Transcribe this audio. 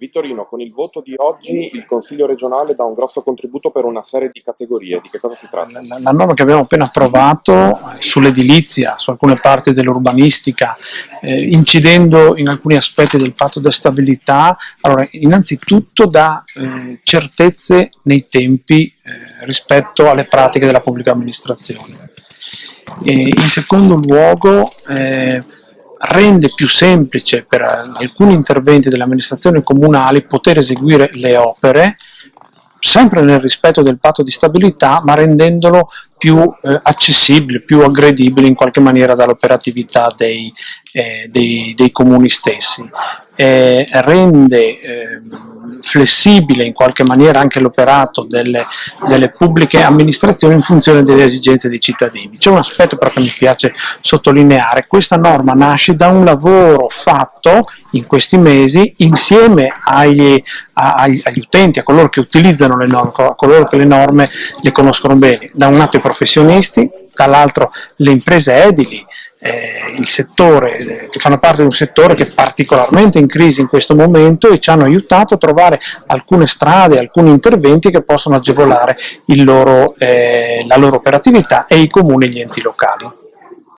di Torino, con il voto di oggi il Consiglio regionale dà un grosso contributo per una serie di categorie. Di che cosa si tratta? La norma che abbiamo appena approvato sull'edilizia, su alcune parti dell'urbanistica, incidendo in alcuni aspetti del patto di stabilità, allora, innanzitutto dà certezze nei tempi rispetto alle pratiche della pubblica amministrazione. In secondo luogo rende più semplice per alcuni interventi delle amministrazioni comunali poter eseguire le opere sempre nel rispetto del patto di stabilità, ma rendendolo più accessibile, più aggredibile in qualche maniera dall'operatività dei comuni stessi. Rende flessibile in qualche maniera anche l'operato delle pubbliche amministrazioni in funzione delle esigenze dei cittadini. C'è un aspetto però che mi piace sottolineare: questa norma nasce da un lavoro fatto in questi mesi insieme agli utenti, a coloro che utilizzano le norme, a coloro che le norme le conoscono bene, da un lato i professionisti, dall'altro le imprese edili, il settore, che fanno parte di un settore che è particolarmente in crisi in questo momento, e ci hanno aiutato a trovare alcune strade, alcuni interventi che possono agevolare la loro operatività, e i comuni e gli enti locali.